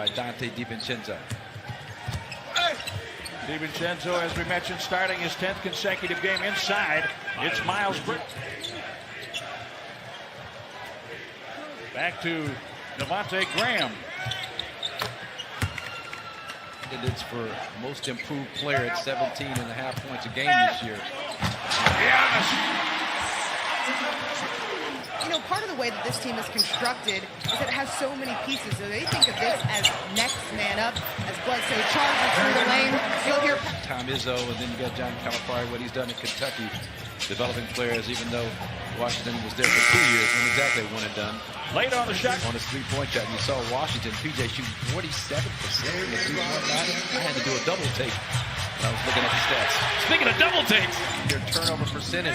by Dante DiVincenzo. DiVincenzo, as we mentioned, starting his 10th consecutive game inside. It's Miles Bridges. Back to Devontae Graham. It's for most improved player at 17.5 points a game this year. Giannis. You know, part of the way that this team is constructed is that it has so many pieces. So they think of this as next man up, as Bledsoe charges through the lane. You'll hear Tom Izzo, and then you got John Calipari, what he's done in Kentucky, developing players, even though Washington was there for 2 years, when exactly one and done. Late on the shot. On his three-point shot, you saw Washington, PJ shooting 47% in the three-point line. I had to do a double take when I was looking at the stats. Speaking of double takes, their turnover percentage,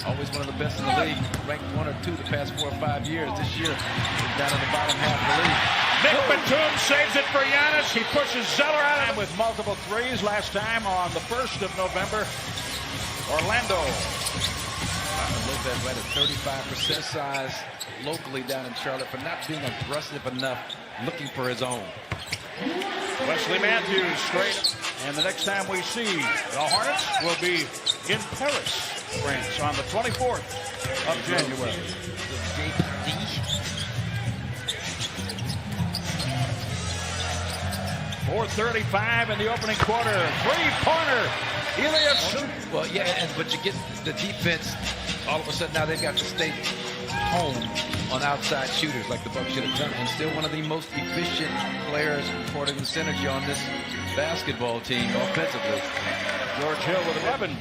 always one of the best in the league, ranked 1 or 2 the past 4 or 5 years. This year, we're down in the bottom half of the league. Nick Batum saves it for Giannis. He pushes Zeller out of him with multiple threes last time on the 1st of November. Orlando. Lopez right at 35% size locally down in Charlotte for not being aggressive enough, looking for his own. Wesley Matthews straight. And the next time we see the Hornets will be in Paris, France on the 24th of January. 4:35 in the opening quarter. Three-pointer. Elias. Well, yeah, but you get the defense. All of a sudden now they've got to stay home on outside shooters like the Bucks should have done. And still one of the most efficient players according to synergy on this basketball team offensively. George Hill with 11.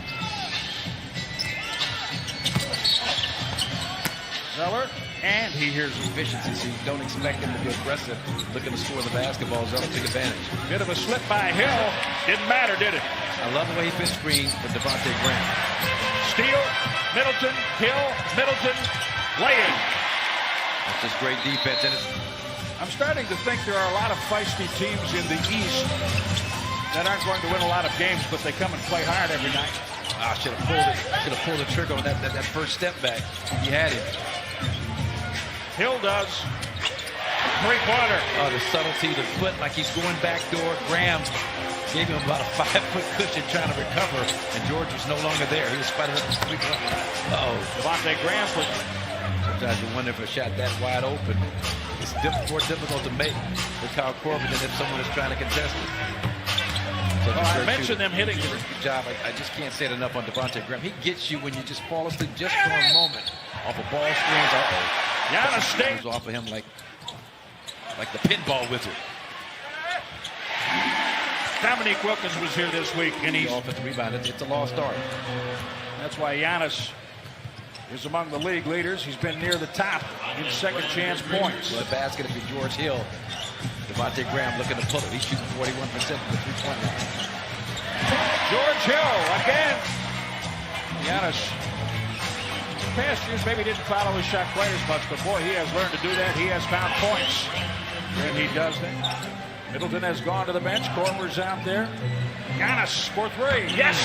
Zeller. And he hears efficiency, so you don't expect him to be aggressive, looking to score the basketball. Zeller took advantage. Bit of a slip by Hill. Didn't matter, did it? I love the way he fits screen for Devontae Graham. Steal, Middleton, Hill, Middleton, laying. That's just great defense. And I'm starting to think there are a lot of feisty teams in the East that aren't going to win a lot of games, but they come and play hard every night. I should have pulled the trigger on that first step back. He had him. Hill does. Three-pointer. Oh, the subtlety, the foot, like he's going back door. Graham gave him about a 5-foot cushion trying to recover, and George was no longer there. He was fighting up the three-point. Uh-oh. Devontae Graham. Sometimes you wonder if a shot that wide open, it's more difficult to make with Kyle Corbin than if someone is trying to contest it. Well, I mentioned them hitting. Good job. I just can't say it enough on Devontae Graham. He gets you when you just fall asleep just for a moment off of ball screens. Uh-oh. Giannis stays off of him like the pinball wizard. Dominique Wilkins was here this week, and he's offensive rebound. It's a lost art. That's why Giannis is among the league leaders. He's been near the top in second chance points. Well, the basket if you're George Hill. Devontae Graham looking to pull it. He's shooting 41% from the three-point line. George Hill again. Giannis. Past years maybe didn't follow his shot quite as much, but boy, he has learned to do that. He has found points, and he does that. Middleton has gone to the bench. Korver's out there. Giannis for three. Yes!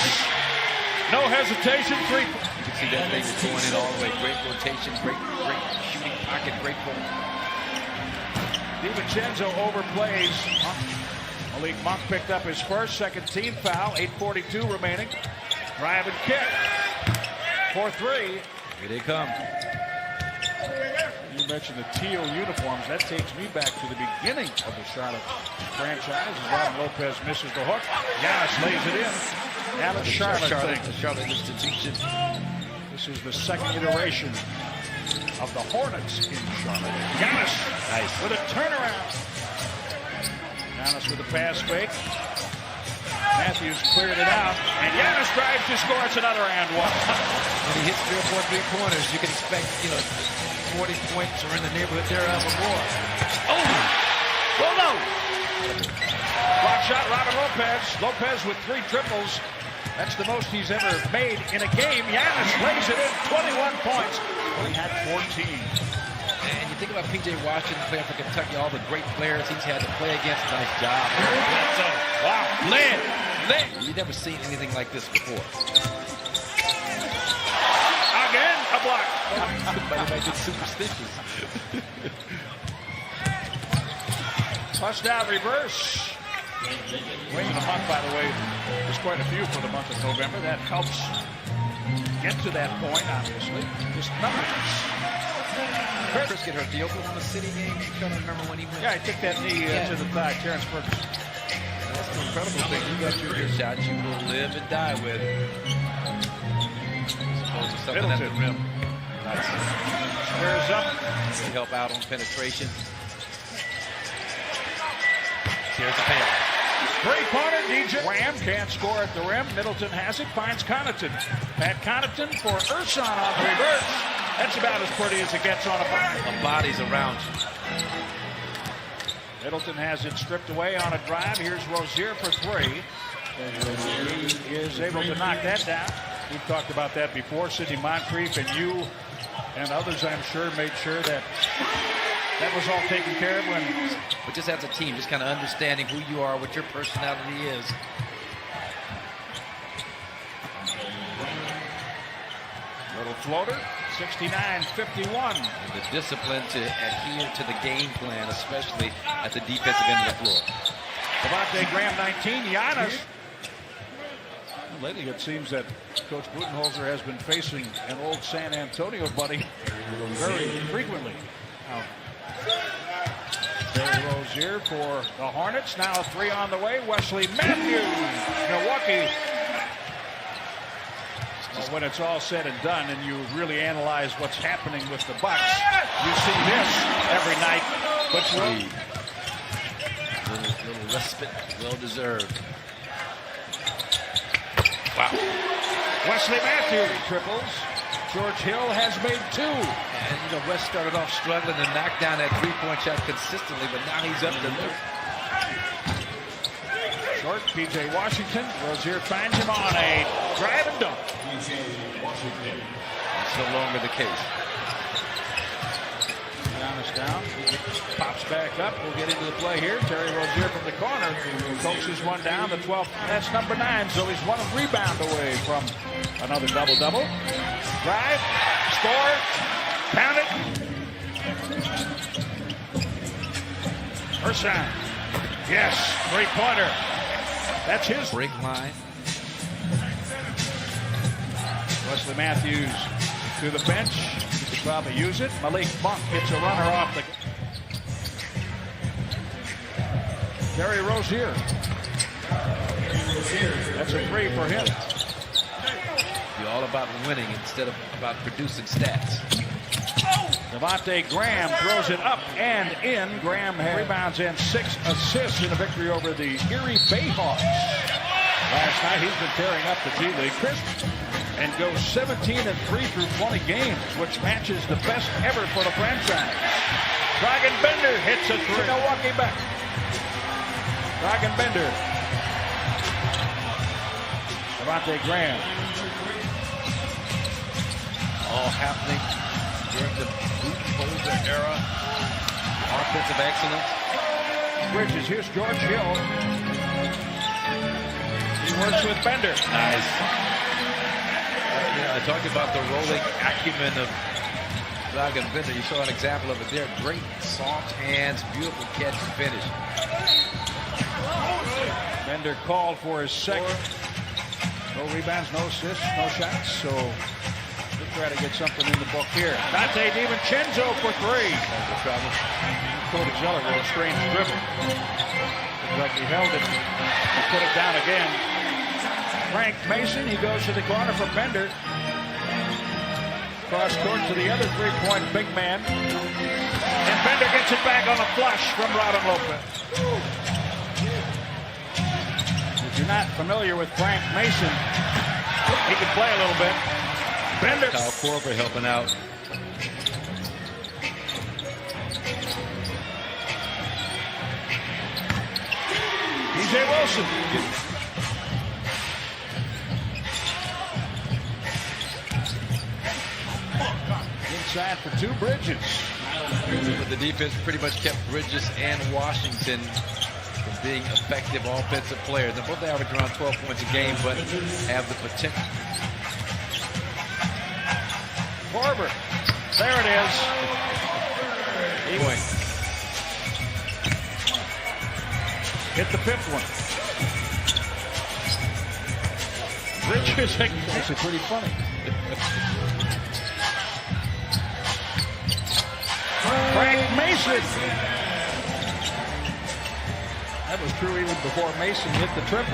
No hesitation. Three. You can see that thing is going in all the way. Great rotation, great shooting pocket, great ball. DiVincenzo overplays. Malik Monk picked up his first, second team foul. 8:42 remaining. Drive and kick. 4-3. Here they come. You mentioned the teal uniforms. That takes me back to the beginning of the Charlotte franchise. Robin Lopez misses the hook. Giannis lays it in. Now the Charlotte institution. This is the second iteration of the Hornets in Charlotte. Giannis with a turnaround. Giannis with a pass fake. Matthews cleared it out, and Giannis drives to score. It's another and one. When he hits 3 or 4 three-pointers, you can expect, 40 points or in the neighborhood there or more. Oh no! Block shot, Robin Lopez. Lopez with 3 triples. That's the most he's ever made in a game. Giannis lays it in, 21 points. Well, he had 14. And you think about P.J. Washington playing for Kentucky, all the great players he's had to play against. Nice job. Wow, led. You've never seen anything like this before. Again, a block. Somebody might get superstitious. Bust out reverse. Wing of the month, by the way, there's quite a few for the month of November. That helps get to that point, obviously. Just numbers. Chris get hurt the Oklahoma City game. I'm trying to remember when he went. Yeah, he took that knee to the thigh. Terrence Ferguson. That's an incredible thing. You got your shot you will live and die with. Something at the rim. Squares up. To help out on penetration. Here's the pass. Three-pointer, DJ. Graham can't score at the rim. Middleton has it, finds Connaughton. Pat Connaughton for Ersan on the reverse. That's about as pretty as it gets on a body. The body's around you. Middleton has it stripped away on a drive. Here's Rozier for three. He is able to knock that down. We've talked about that before. Sidney Moncrief and you and others, I'm sure, made sure that that was all taken care of when. But just as a team, just kind of understanding who you are, what your personality is. Little floater, 69-51. The discipline to adhere to the game plan, especially at the defensive end of the floor. Devontae Graham, 19. Giannis. Lately, it seems that Coach Budenholzer has been facing an old San Antonio buddy very frequently. Terry Rozier for the Hornets. Now a three on the way. Wesley Matthews, Milwaukee. Well, when it's all said and done and you really analyze what's happening with the Bucks, you see this every night. But little respite, well deserved. Wow. Wesley Matthews triples. George Hill has made two. And you know, West started off struggling to knock down that three-point shot consistently, but now he's up to it. Short, P.J. Washington. Rozier finds him on a drive and dunk. That's no longer the case. Giannis down. Pops back up. We'll get into the play here. Terry Rozier from the corner. Coaches one down. The 12th. That's number 9. So he's one rebound away from another double-double. Drive. Score. Count it. Ersan. Yes. Three-pointer. That's his break line. Wesley Matthews to the bench. He could probably use it. Malik Monk gets a runner off the. Terry Rozier. That's a three for him. Be all about winning instead of about producing stats. Devontae Graham throws it up and in. Graham has rebounds and 6 assists in a victory over the Erie Bayhawks. Last night he's been tearing up the G League. Chris and goes 17-3 through 20 games, which matches the best ever for the franchise. Dragan Bender hits a three. Milwaukee back. Dragan Bender. Devontae Graham. All happening during the Budenholzer era. Offensive excellence. Bridges, here's George Hill. He works with Bender. Nice. I talked about the rolling acumen of Dragan Bender. You saw an example of it there. Great soft hands, beautiful catch and finish. Bender called for his second. No rebounds, no assists, no shots. So we'll try to get something in the book here. Dante DiVincenzo for three. Cody Zeller with a strange dribble. Looks like he held it and put it down again. Frank Mason, he goes to the corner for Bender. Cross court to the other three-point big man. And Bender gets it back on a flush from Robin Lopez. If you're not familiar with Frank Mason, he can play a little bit. Bender. Kyle Korver helping out. DJ Wilson. Inside for two, Bridges. But the defense pretty much kept Bridges and Washington from being effective offensive players. They both average around 12 points a game, but have the potential. Korver. There it is. Point. Hit the fifth one. Richards actually pretty funny. Frank Mason. That was true even before Mason hit the triple.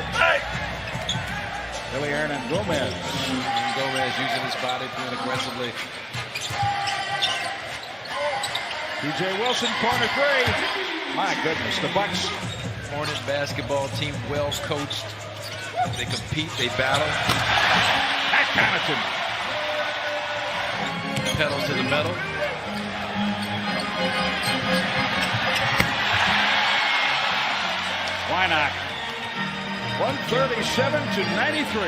Billy Aaron and Gomez. Gomez using his body, playing aggressively. P.J. Wilson, corner three. My goodness, the Bucks. Hornet basketball team, well coached. They compete, they battle. At Connaughton. Pedal to the metal. Why not? 137 to 93.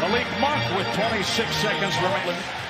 Malik Monk with 26 seconds remaining.